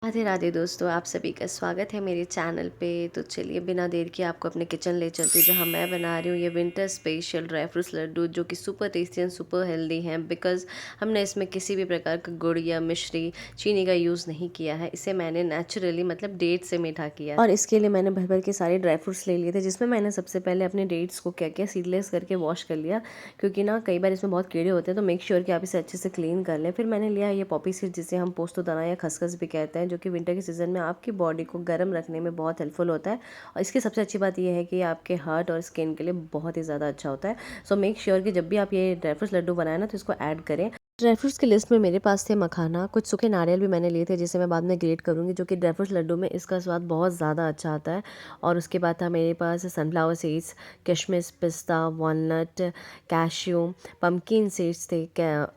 राधे राधे दोस्तों, आप सभी का स्वागत है मेरे चैनल पे। तो चलिए बिना देर के आपको अपने किचन ले चलती हूँ जहाँ मैं बना रही हूँ ये winter special dry fruits laddu, जो कि super tasty and super healthy हैं। बिकॉज़ हमने इसमें किसी भी प्रकार का गुड़ या मिश्री, चीनी का यूज़ नहीं किया है। इसे मैंने नेचुरली मतलब डेट से मीठा किया और इसके लिए मैंने भर भर के सारे ड्राई फ्रूट्स ले लिए थे, जिसमें मैंने सबसे पहले अपने डेट्स को क्या किया, सीडलेस करके वॉश कर लिया, क्योंकि ना कई बार इसमें बहुत कीड़े होते हैं। तो मेक श्योर कि आप इसे अच्छे से क्लीन कर लें। फिर मैंने लिया ये पॉपी सीड, जिसे हम पोस्तो दाना या खसखस भी कहते हैं, जो कि विंटर के सीज़न में आपकी बॉडी को गर्म रखने में बहुत हेल्पफुल होता है। और इसकी सबसे अच्छी बात यह है कि आपके हार्ट और स्किन के लिए बहुत ही ज़्यादा अच्छा होता है। सो मेक श्योर कि जब भी आप ये ड्राई फ्रूट्स लड्डू बनाए ना, तो इसको ऐड करें। ड्राई फ्रूट्स की लिस्ट में मेरे पास थे मखाना, कुछ सूखे नारियल भी मैंने लिए थे, जिसे मैं बाद में ग्रेट करूँगी, जो कि ड्राई फ्रूट्स लड्डू में इसका स्वाद बहुत ज़्यादा अच्छा आता है। और उसके बाद था मेरे पास सनफ्लावर सीड्स, किशमिश, पिस्ता, वॉलनट, कैश्यू, पम्पकिन सीड्स थे,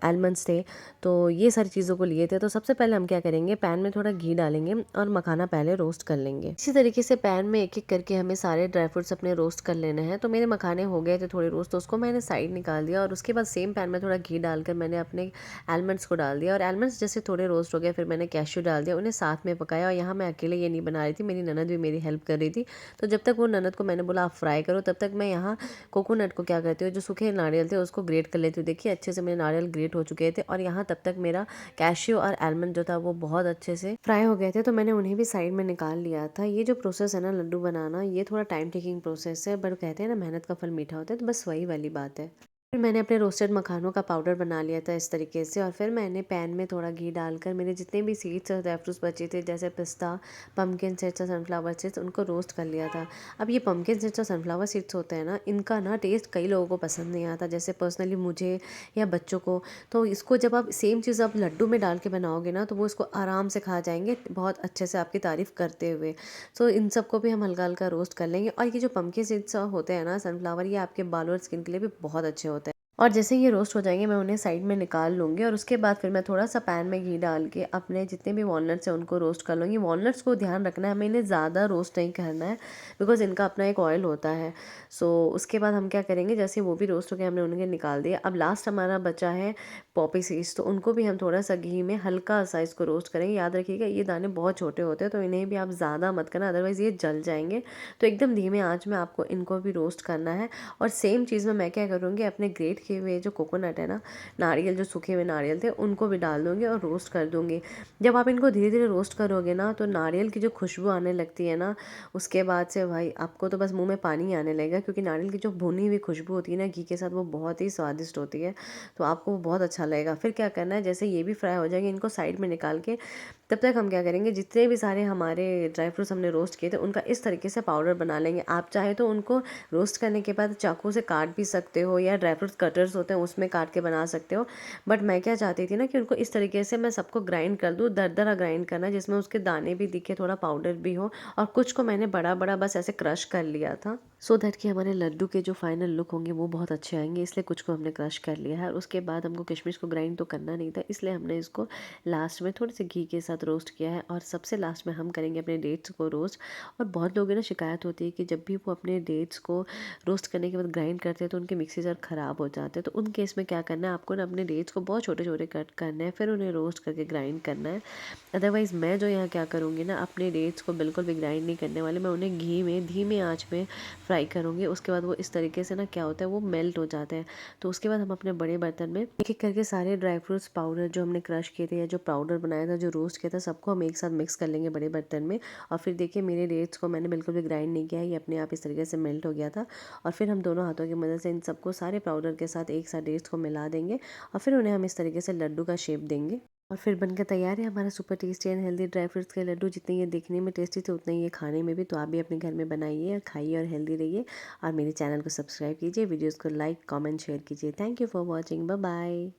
आलमंड्स थे। तो ये सारी चीज़ों को लिए थे। तो सबसे पहले हम क्या करेंगे, पैन में थोड़ा घी डालेंगे और मखाना पहले रोस्ट कर लेंगे। इसी तरीके से पैन में एक एक करके हमें सारे ड्राई फ्रूट्स अपने रोस्ट कर लेने हैं। तो मेरे मखाने हो गए थे थोड़े रोस्ट, तो उसको मैंने साइड निकाल दिया और उसके बाद सेम पैन में थोड़ा घी डालकर मैंने अपने आलमंड्स को डाल दिया। और आलमंड्स जैसे थोड़े रोस्ट हो गए, फिर मैंने कैश्यू डाल दिया, उन्हें साथ में पकाया। और यहाँ मैं अकेले ये नहीं बना रही थी, मेरी ननद भी मेरी हेल्प कर रही थी। तो जब तक वो ननद को मैंने बोला आप फ्राई करो, तब तक मैं यहाँ कोकोनट को क्या करती हूँ, जो सूखे नारियल थे उसको ग्रेट कर लेती हूँ। देखिए अच्छे से मेरे नारियल ग्रेट हो चुके थे। और यहाँ तब तक मेरा कैश्यू और आलमंड जो था वो बहुत अच्छे से फ्राई हो गए थे, तो मैंने उन्हें भी साइड में निकाल लिया था। ये जो प्रोसेस है ना लड्डू बनाना, ये थोड़ा टाइम टेकिंग प्रोसेस है, बट कहते हैं ना मेहनत का फल मीठा होता है, तो बस वही वाली बात है। फिर मैंने अपने रोस्टेड मखानों का पाउडर बना लिया था इस तरीके से। और फिर मैंने पैन में थोड़ा घी डालकर मेरे जितने भी सीड्स और ड्राई फ्रूट्स बचे थे, जैसे पिस्ता, पम्पकिन सीड्स और सनफ्लावर सीड्स, उनको रोस्ट कर लिया था। अब ये पम्पकिन सीड्स और सनफ्लावर सीड्स होते हैं ना, इनका ना टेस्ट कई लोगों को पसंद नहीं आता, जैसे पर्सनली मुझे या बच्चों को। तो इसको जब आप सेम चीज़ आप लड्डू में डाल के बनाओगे ना, तो वो इसको आराम से खा जाएंगे, बहुत अच्छे से आपकी तारीफ़ करते हुए। सो इन सबको भी हम हल्का हल्का रोस्ट कर लेंगे। और ये जो पम्पकिन सीड्स होते हैं ना, सनफ्लावर, ये आपके बालों और स्किन के लिए भी बहुत अच्छे होते हैं। और जैसे ये रोस्ट हो जाएंगे, मैं उन्हें साइड में निकाल लूँगी। और उसके बाद फिर मैं थोड़ा सा पैन में घी डाल के अपने जितने भी वॉलनट्स हैं उनको रोस्ट कर लूँगी। वॉलनट्स को ध्यान रखना है, हमें इन्हें ज़्यादा रोस्ट नहीं करना है, बिकॉज़ इनका अपना एक ऑयल होता है। सो उसके बाद हम क्या करेंगे, जैसे वो भी रोस्ट हो गए, हमने उन्हें निकाल दिया। अब लास्ट हमारा बचा है पॉपी सीड्स, तो उनको भी हम थोड़ा सा घी में हल्का सा इसको रोस्ट करेंगे। याद रखिएगा ये दाने बहुत छोटे होते हैं, तो इन्हें भी आप ज़्यादा मत करना, अदरवाइज़ ये जल जाएंगे। तो एकदम धीमे आँच में आपको इनको भी रोस्ट करना है। और सेम चीज़ में मैं क्या करूँगी, अपने ग्रेट किए हुए जो कोकोनट है ना, नारियल, जो सूखे हुए नारियल थे, उनको भी डाल दूँगी और रोस्ट कर दूँगी। जब आप इनको धीरे धीरे रोस्ट करोगे ना, तो नारियल की जो खुशबू आने लगती है ना, उसके बाद से भाई आपको तो बस मुंह में पानी आने लगेगा, क्योंकि नारियल की जो भुनी हुई खुशबू होती है ना घी के साथ, वो बहुत ही स्वादिष्ट होती है। तो आपको वो बहुत अच्छा लगेगा। फिर क्या करना है, जैसे ये भी फ्राई हो जाएंगे, इनको साइड में निकाल के तब तक हम क्या करेंगे, जितने भी सारे हमारे ड्राई फ्रूट्स हमने रोस्ट किए थे, उनका इस तरीके से पाउडर बना लेंगे। आप चाहे तो उनको रोस्ट करने के बाद चाकू से काट भी सकते हो, या ड्राई फ्रूट्स कटर्स होते हैं उसमें काट के बना सकते हो। बट मैं क्या चाहती थी ना, कि उनको इस तरीके से मैं सबको ग्राइंड कर दूँ, दरदरा ग्राइंड करना, जिसमें उसके दाने भी दिखे, थोड़ा पाउडर भी हो। और कुछ को मैंने बड़ा बड़ा बस ऐसे क्रश कर लिया था, सो दैट कि हमारे लड्डू के जो फाइनल लुक होंगे वो बहुत अच्छे आएंगे, इसलिए कुछ को हमने क्रश कर लिया है। और उसके बाद हमको किशमिश को ग्राइंड तो करना नहीं था, इसलिए हमने इसको लास्ट में थोड़े से घी के साथ रोस्ट किया है। और सबसे लास्ट में हम करेंगे अपने डेट्स को रोस्ट। और बहुत लोगों ने शिकायत होती है कि जब भी वो अपने डेट्स को रोस्ट करने के बाद ग्राइंड करते हैं, तो उनके मिक्सी जार ख़राब हो जाते हैं। तो उन केस में क्या करना है, आपको ना अपने डेट्स को बहुत छोटे छोटे कट करना है, फिर उन्हें रोस्ट करके ग्राइंड करना है। अदरवाइज़ मैं जो यहाँ क्या करूँगी ना, अपने डेट्स को बिल्कुल भी ग्राइंड नहीं करने वाले, मैं उन्हें घी में धीमे आँच में फ्राई करूँगी। उसके बाद वो इस तरीके से ना क्या होता है, वो मेल्ट हो जाते हैं। तो उसके बाद हम अपने बड़े बर्तन में एक एक करके सारे ड्राई फ्रूट्स पाउडर जो हमने क्रश किए थे, या जो पाउडर बनाया था, जो रोस्ट किया था, सबको हम एक साथ मिक्स कर लेंगे बड़े बर्तन में। और फिर देखिए मेरे डेट्स को मैंने बिल्कुल भी ग्राइंड नहीं किया है, ये अपने आप इस तरीके से मेल्ट हो गया था। और फिर हम दोनों हाथों की मदद से इन सबको सारे पाउडर के साथ एक साथ डेट्स को मिला देंगे। और फिर उन्हें हम इस तरीके से लड्डू का शेप देंगे। और फिर बनकर तैयार है हमारा super tasty and healthy dry fruits के लड्डू। जितने ये देखने में टेस्टी थे, उतने ही ये खाने में भी। तो आप भी अपने घर में बनाइए और खाइए और हेल्दी रहिए। और मेरे चैनल को सब्सक्राइब कीजिए, वीडियोस को लाइक कमेंट शेयर कीजिए। Thank you for watching, bye bye.